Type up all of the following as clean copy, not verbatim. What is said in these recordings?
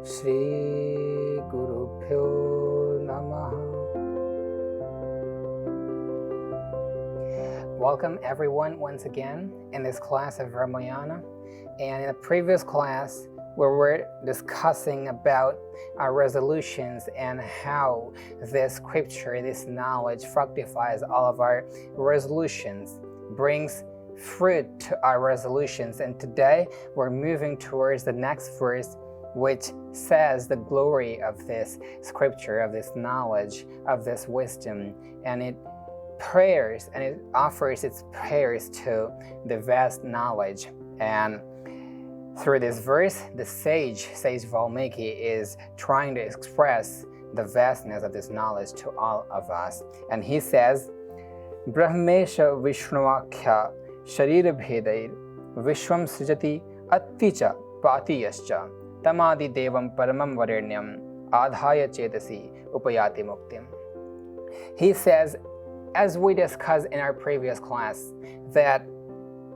Shri Guru Pyo Namaha. Welcome everyone once again in this class of Ramayana. And in the previous class, we were discussing about our resolutions and how this scripture, this knowledge fructifies all of our resolutions, brings fruit to our resolutions. And today we're moving towards the next verse, which says the glory of this scripture, of this knowledge, of this wisdom, and it prayers and it offers its prayers to the vast knowledge. And through this verse, the sage Valmiki is trying to express the vastness of this knowledge to all of us. And he says, Brahmesha Vishnuakhya Sharira Bhedair Vishwam Srijati Atticha Patiyascha Tamadi Devam Paramam Varenyam Adhaya Chetasi Upayati Muktim. He says, as we discussed in our previous class, that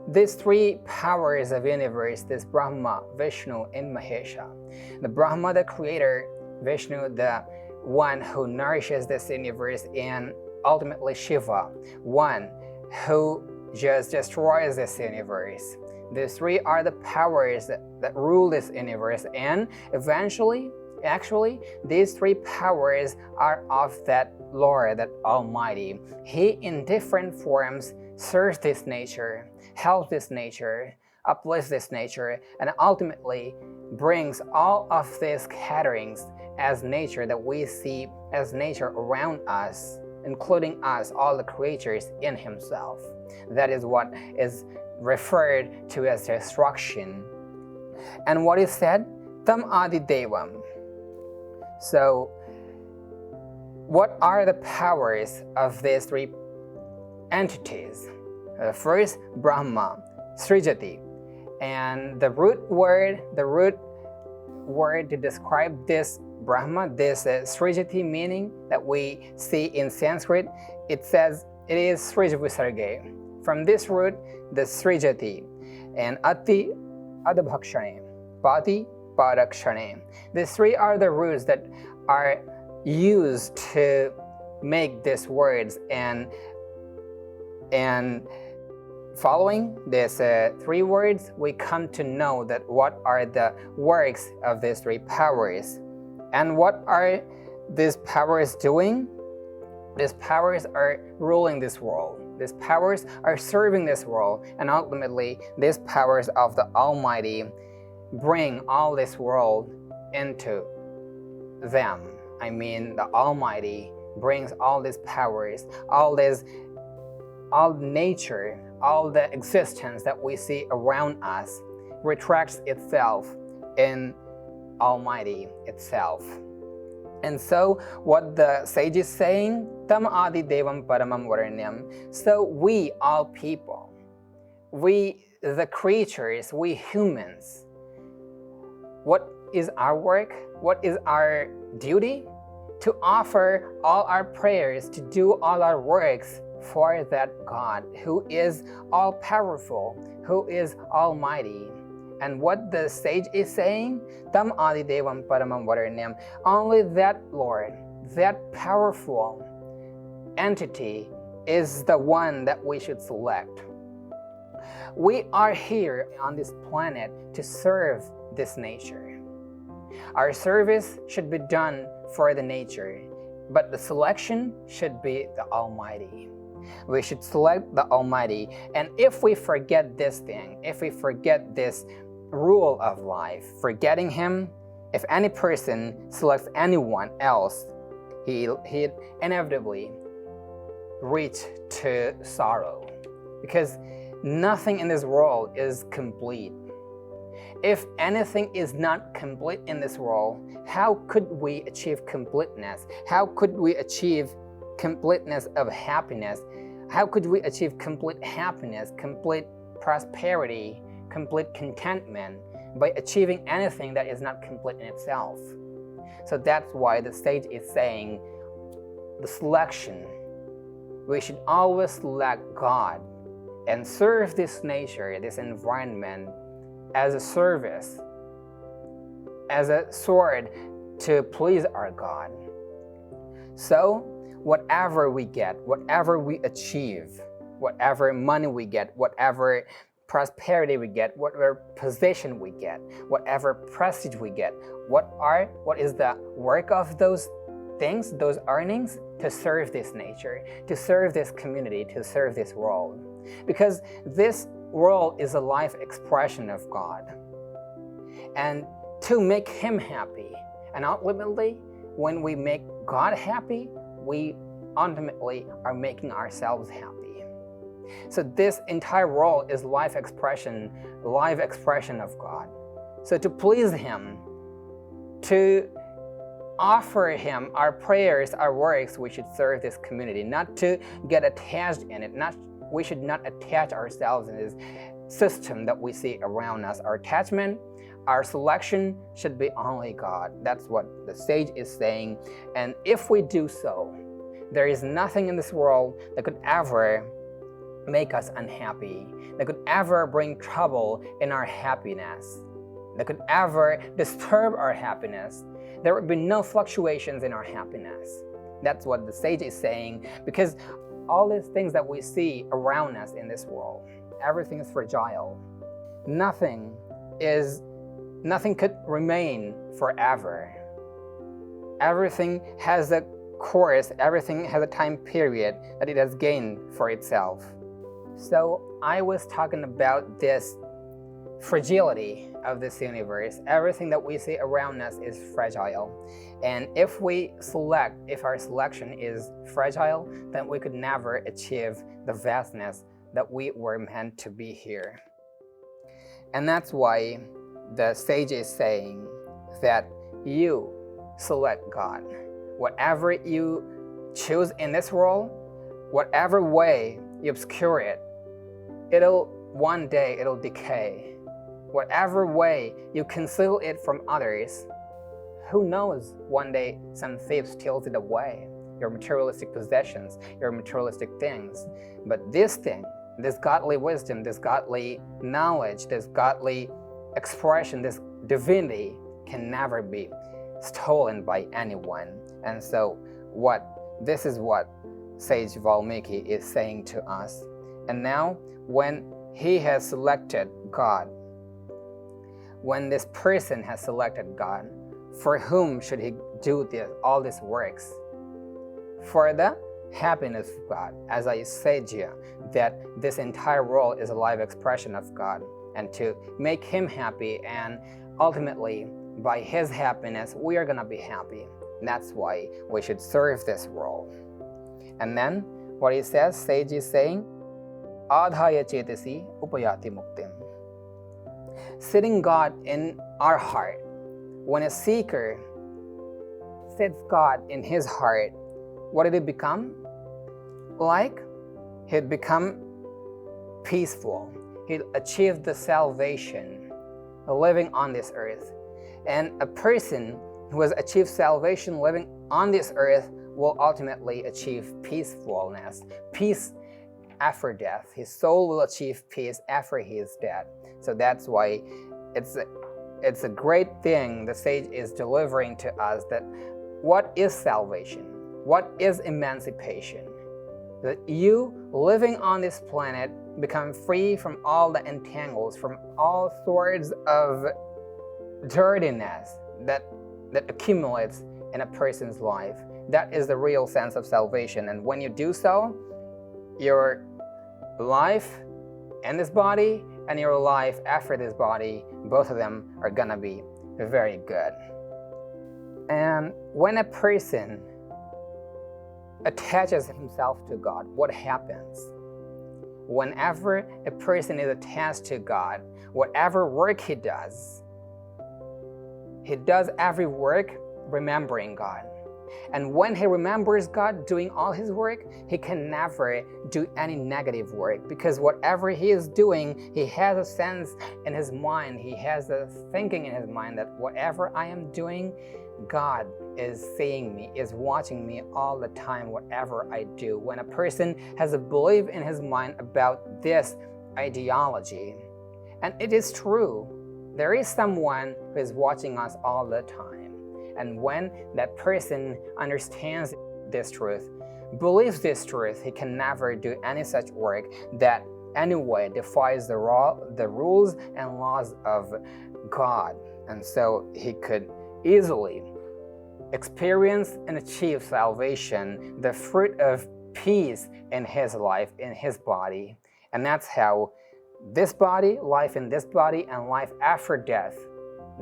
these three powers of universe, this Brahma, Vishnu, and Mahesha. The Brahma, the creator, Vishnu, the one who nourishes this universe, and ultimately Shiva, one who just destroys this universe. These three are the powers that rule this universe, and eventually, actually, these three powers are of that Lord, that Almighty. He, in different forms, serves this nature, helps this nature, uplifts this nature, and ultimately brings all of these scatterings as nature that we see as nature around us, including us, all the creatures, in Himself. That is what is referred to as destruction. And what is said? Tam Adi Devam. So, what are the powers of these three entities? First, Brahma, Srijati. And the root word to describe this Brahma, this Srijati meaning that we see in Sanskrit, it says it is Srij Visarge. From this root, the Srijati, and Ati, Adabhakshane, Pati, Parakshane. These three are the roots that are used to make these words, and following these three words, we come to know that what are the works of these three powers. And what are these powers doing? These powers are ruling this world. These powers are serving this world, and ultimately these powers of the Almighty bring all this world into them. I mean, the Almighty brings all these powers, all nature, all the existence that we see around us retracts itself in Almighty itself. And so what the sage is saying, Tam Adi Devam Paramam Varanyam. So we, all people, we the creatures, we humans, what is our work? What is our duty? To offer all our prayers, to do all our works for that God who is all-powerful, who is almighty. And what the sage is saying, Tam Adi Devam Paramam Varanyam, only that Lord, that powerful entity is the one that we should select. We are here on this planet to serve this nature. Our service should be done for the nature, but the selection should be the Almighty. We should select the Almighty, and if we forget this thing, if we forget this rule of life, forgetting Him, if any person selects anyone else, he inevitably reach to sorrow, because nothing in this world is complete. If anything is not complete in this world, how could we achieve completeness? How could we achieve completeness of happiness? How could we achieve complete happiness, complete prosperity, complete contentment by achieving anything that is not complete in itself? So that's why the sage is saying the selection. We should always select God and serve this nature, this environment, as a service as a sword to please our God. So whatever we get, whatever we achieve, whatever money we get, whatever prosperity we get, whatever position we get, whatever prestige we get, what is the work of those things, those earnings? To serve this nature, to serve this community, to serve this world. Because this world is a life expression of God. And to make Him happy, and ultimately, when we make God happy, we ultimately are making ourselves happy. So this entire world is life expression of God. So to please Him, to offer Him our prayers, our works, we should serve this community, not to get attached in it. We should not attach ourselves in this system that we see around us. Our attachment, our selection should be only God. That's what the sage is saying. And if we do so, there is nothing in this world that could ever make us unhappy, that could ever bring trouble in our happiness, that could ever disturb our happiness. There would be no fluctuations in our happiness. That's what the sage is saying, because all these things that we see around us in this world, everything is fragile. Nothing could remain forever. Everything has a course, everything has a time period that it has gained for itself. So I was talking about this fragility of this universe. Everything that we see around us is fragile. And if our selection is fragile, then we could never achieve the vastness that we were meant to be here. And that's why the sage is saying that you select God. Whatever you choose in this world, whatever way you obscure it, one day it'll decay. Whatever way you conceal it from others, who knows, one day some thief steals it away, your materialistic possessions, your materialistic things. But this thing, this godly wisdom, this godly knowledge, this godly expression, this divinity can never be stolen by anyone. And so this is what Sage Valmiki is saying to us. And now when he has selected God, when this person has selected God, for whom should he do all these works? For the happiness of God. As I said here, that this entire world is a live expression of God, and to make Him happy, and ultimately by His happiness we are gonna be happy. That's why we should serve this world. And then what he says, Sage is saying, Adhaya chetasi upayati muktim. Sitting God in our heart. When a seeker sits God in his heart, what did it become? Like, he'd become peaceful. He'd achieved the salvation, living on this earth. And a person who has achieved salvation living on this earth will ultimately achieve peacefulness, peace after death. His soul will achieve peace after he is dead. So that's why it's a great thing the sage is delivering to us, that what is salvation? What is emancipation? That you living on this planet become free from all the entangles, from all sorts of dirtiness that accumulates in a person's life. That is the real sense of salvation. And when you do so, your life in this body and your life after this body, both of them are gonna be very good. And when a person attaches himself to God, what happens? Whenever a person is attached to God, whatever work he does every work remembering God. And when he remembers God doing all his work, he can never do any negative work, because whatever he is doing, he has a sense in his mind, he has a thinking in his mind that whatever I am doing, God is seeing me, is watching me all the time, whatever I do. When a person has a belief in his mind about this ideology, and it is true, there is someone who is watching us all the time. And when that person understands this truth, believes this truth, he can never do any such work that anyway defies the rules and laws of God. And so he could easily experience and achieve salvation, the fruit of peace in his life, in his body. And that's how this body, life in this body, and life after death,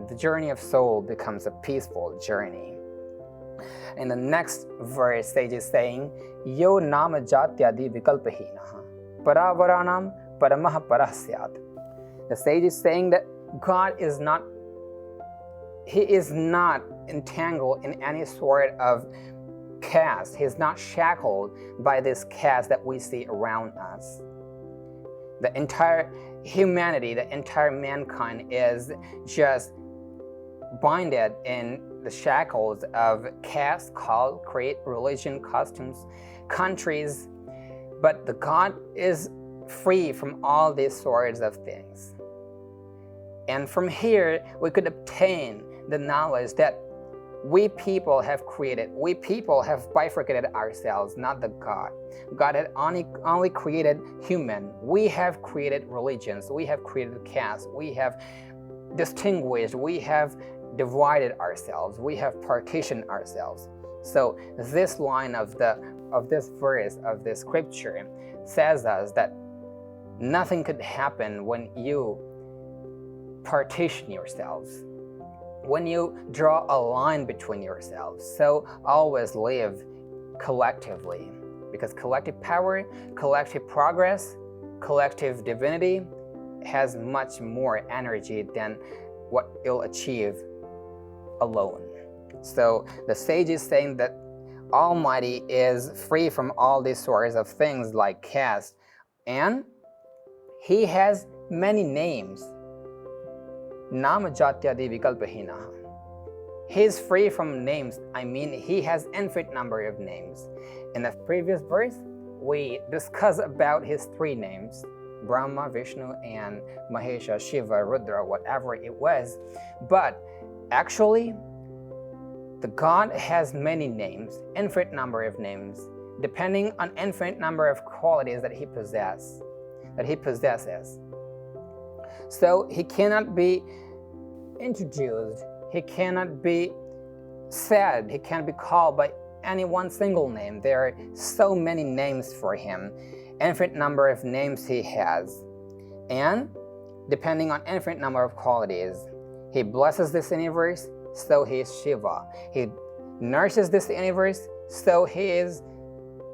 the journey of soul becomes a peaceful journey. In the next verse, Sage is saying, Yo nama jatyadi vikalpahinaha paravaranam paramaha parasyat. The Sage is saying that God is not entangled in any sort of caste. He is not shackled by this caste that we see around us. The entire humanity, the entire mankind is just binded in the shackles of caste, cult, creed, religion, customs, countries. But the God is free from all these sorts of things. And from here, we could obtain the knowledge that we people have created. We people have bifurcated ourselves, not the God. God had only created human. We have created religions. We have created castes. We have distinguished. We have divided ourselves. We have partitioned ourselves. So this line of this verse of the scripture says us that nothing could happen when you partition yourselves, when you draw a line between yourselves. So always live collectively, because collective power, collective progress, collective divinity has much more energy than what you'll achieve alone. So the sage is saying that Almighty is free from all these sorts of things like caste, and he has many names. Nama jatyadi vikalpahinaha. He is free from names. I mean, he has infinite number of names. In the previous verse, we discussed about his three names: Brahma, Vishnu, and Mahesha, Shiva, Rudra, whatever it was. But actually, the God has many names, infinite number of names, depending on infinite number of qualities that he possesses. So he cannot be introduced, he cannot be said, he can't be called by any one single name. There are so many names for him, infinite number of names he has. And depending on infinite number of qualities, he blesses this universe, so he is Shiva. He nourishes this universe, so he is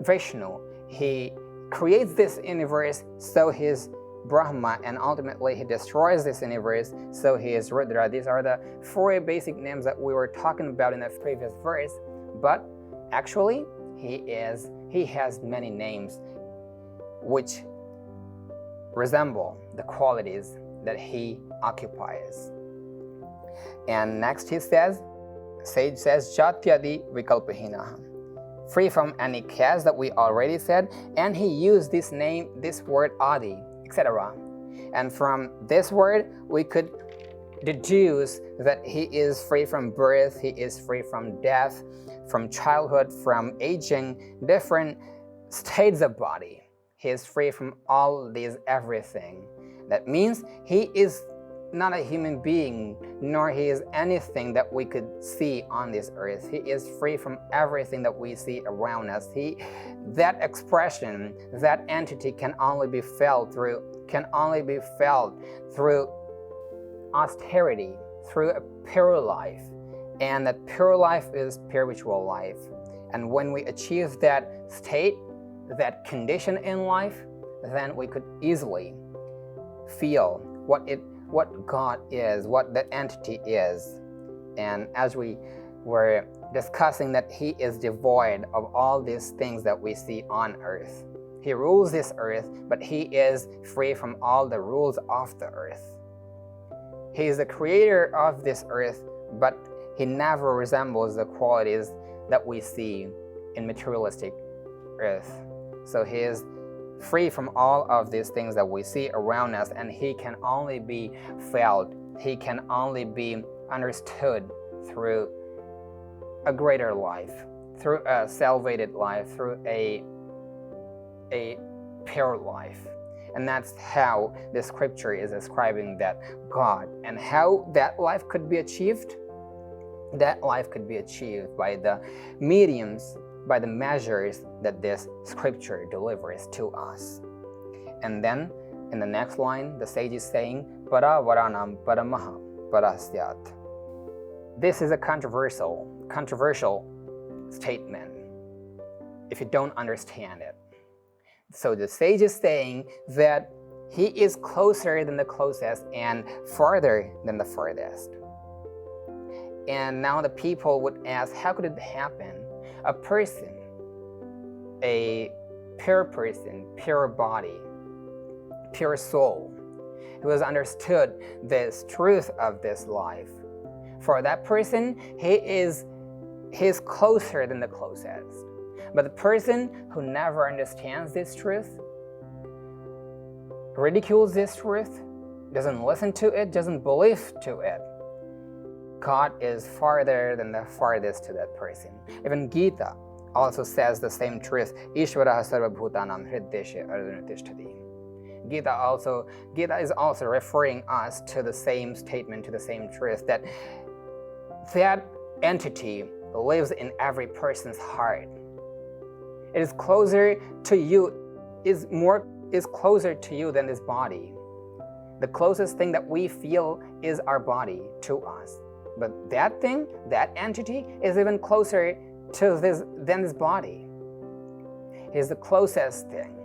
Vishnu. He creates this universe, so he is Brahma, and ultimately he destroys this universe, so he is Rudra. These are the four basic names that we were talking about in the previous verse. But actually, he has many names which resemble the qualities that he occupies. And next he says, sage says, Jatyadi vikalpahinaha, free from any caste that we already said, and he used this name, this word Adi, etc. And from this word, we could deduce that he is free from birth, he is free from death, from childhood, from aging, different states of body. He is free from all these everything. That means he is not a human being, nor he is anything that we could see on this earth. He is free from everything that we see around us. That expression, that entity can only be felt through austerity, through a pure life. And that pure life is spiritual life. And when we achieve that state, that condition in life, then we could easily feel what God is, what the entity is. And as we were discussing, that he is devoid of all these things that we see on earth. He rules this earth, but he is free from all the rules of the earth. He is the creator of this earth, but he never resembles the qualities that we see in materialistic earth. So he is free from all of these things that we see around us, and he can only be felt, he can only be understood through a greater life, through a salvated life, through a pure life. And that's how the scripture is describing that God. And how that life could be achieved? That life could be achieved by the mediums, by the measures that this scripture delivers to us. And then in the next line, the sage is saying, Para varanam paramaha parasyat. This is a controversial statement if you don't understand it. So the sage is saying that he is closer than the closest and farther than the farthest. And now the people would ask, how could it happen? A person, a pure person, pure body, pure soul, who has understood this truth of this life. For that person, he is closer than the closest. But the person who never understands this truth, ridicules this truth, doesn't listen to it, doesn't believe to it, God is farther than the farthest to that person. Even Gita also says the same truth. Ishvaraha sarva bhutanam hriddeshe arjuna tishtati. Gita is also referring us to the same statement, to the same truth, that entity lives in every person's heart. It is closer to you, is closer to you than this body. The closest thing that we feel is our body to us. But that thing, that entity, is even closer to this than this body. It is the closest thing.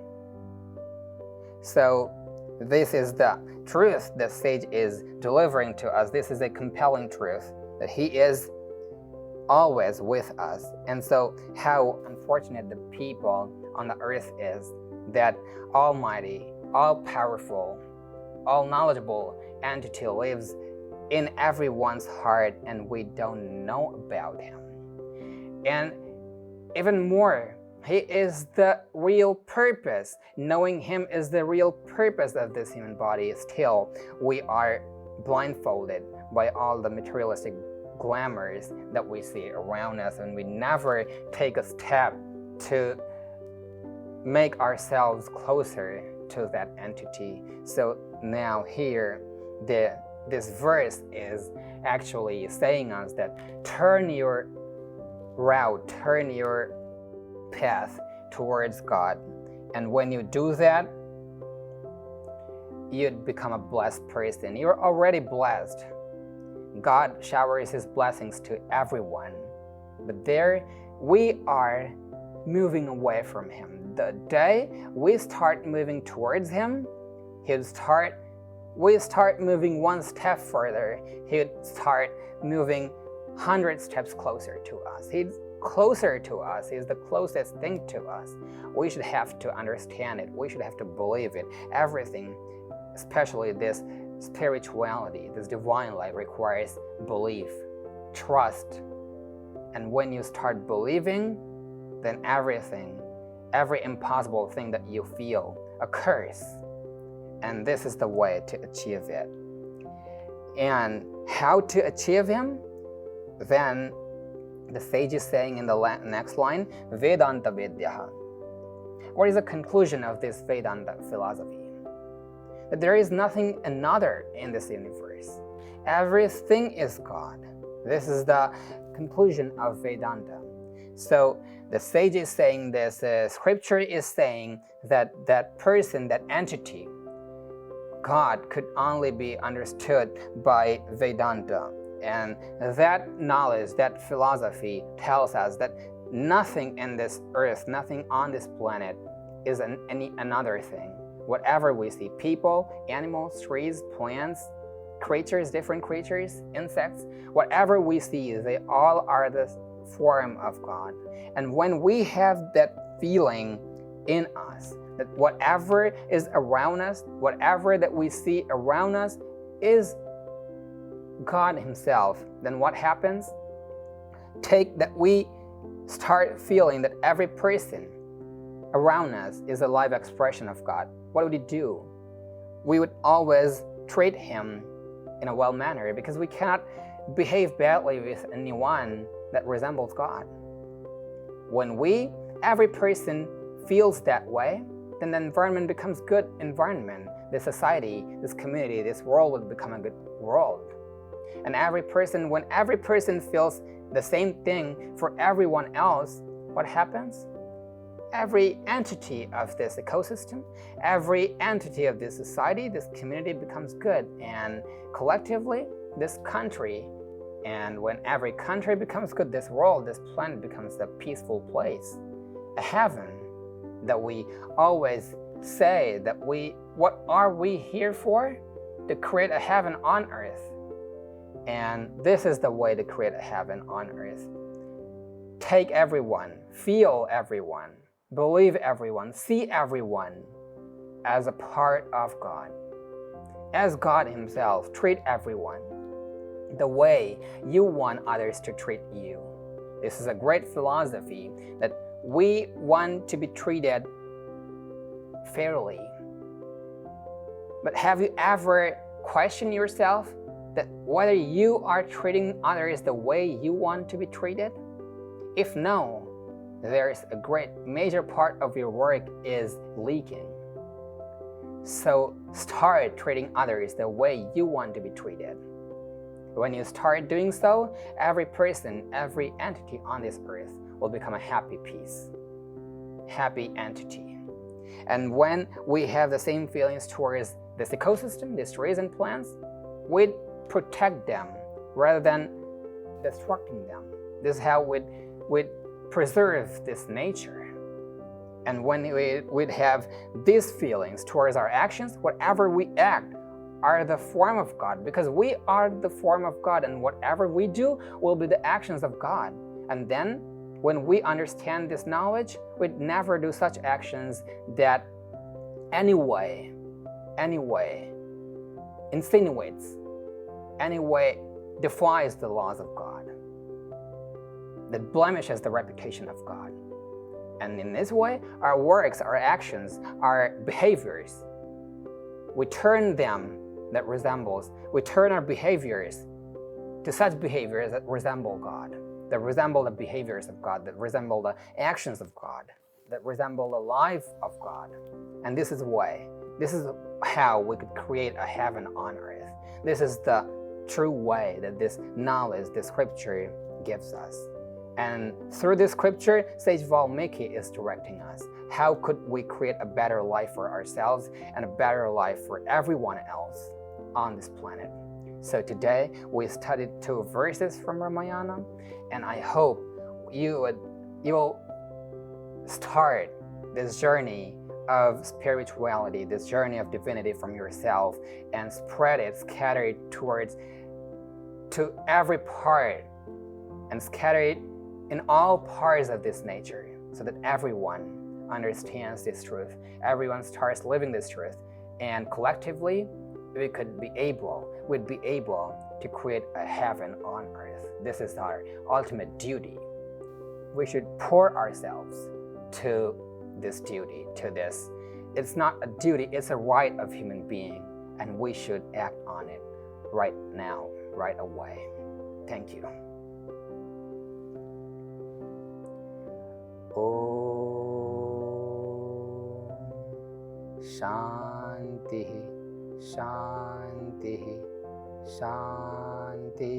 So this is the truth that sage is delivering to us. This is a compelling truth, that he is always with us. And so how unfortunate the people on the earth is that almighty, all-powerful, all-knowledgeable entity lives in everyone's heart and we don't know about him. And even more, he is the real purpose. Knowing him is the real purpose of this human body. Still, we are blindfolded by all the materialistic glamours that we see around us, and we never take a step to make ourselves closer to that entity. So now here, this verse is actually saying us that turn your route, turn your path towards God. And when you do that, you'd become a blessed person. You're already blessed. God showers his blessings to everyone. But there we are moving away from him. The day we start moving towards him, we start moving one step further. He'd start moving 100 steps closer to us. He's closer to us. He's the closest thing to us. We should have to understand it. We should have to believe it. Everything, especially this spirituality, this divine life, requires belief, trust. And when you start believing, then every impossible thing that you feel occurs. And this is the way to achieve it. And how to achieve him? Then the sage is saying in the next line, Vedanta Vedyaha. What is the conclusion of this Vedanta philosophy? That there is nothing another in this universe. Everything is God. This is the conclusion of Vedanta. So the sage is saying this, scripture is saying that that person, that entity, God, could only be understood by Vedanta. And that knowledge, that philosophy tells us that nothing in this earth, nothing on this planet is any another thing. Whatever we see, people, animals, trees, plants, creatures, different creatures, insects, whatever we see, they all are the form of God. And when we have that feeling in us, that whatever is around us, whatever that we see around us is God himself, then what happens? Take that we start feeling that every person around us is a live expression of God. What would we do? We would always treat him in a well manner, because we cannot behave badly with anyone that resembles God. When every person feels that way, then the environment becomes good environment. The society, this community, this world will become a good world. And when every person feels the same thing for everyone else, what happens? Every entity of this ecosystem, every entity of this society, this community becomes good. And collectively, this country, and when every country becomes good, this world, this planet becomes a peaceful place, a heaven that we always say that what are we here for? To create a heaven on earth. And this is the way to create a heaven on earth. Take everyone, feel everyone, believe everyone, see everyone as a part of God. As God Himself, treat everyone the way you want others to treat you. This is a great philosophy that we want to be treated fairly. But have you ever questioned yourself that whether you are treating others the way you want to be treated? If no, there is a great major part of your work is leaking. So start treating others the way you want to be treated. When you start doing so, every person, every entity on this earth will become a happy piece, happy entity. And when we have the same feelings towards this ecosystem, these trees and plants, we protect them rather than destructing them. This is how we'd preserve this nature. And when we'd have these feelings towards our actions, whatever we act are the form of God, because we are the form of God, and whatever we do will be the actions of God. And then when we understand this knowledge, we'd never do such actions that anyway insinuates, anyway defies the laws of God, that blemishes the reputation of God. And in this way, our works, our actions, our behaviors, we turn our behaviors to such behaviors that resemble God, that resemble the behaviors of God, that resemble the actions of God, that resemble the life of God. And this is how we could create a heaven on earth. This is the true way that this knowledge, this scripture gives us. And through this scripture, Sage Valmiki is directing us. How could we create a better life for ourselves and a better life for everyone else on this planet? So today we studied 2 verses from Ramayana, and I hope you'll start this journey of spirituality, this journey of divinity from yourself, and spread it, scatter it to every part, and scatter it in all parts of this nature, so that everyone understands this truth, everyone starts living this truth, and collectively we'd be able to create a heaven on earth. This is our ultimate duty. We should pour ourselves to this duty, to this. It's not a duty, it's a right of human being, and we should act on it right now, right away. Thank you. Shanti, Shanti, Shanti.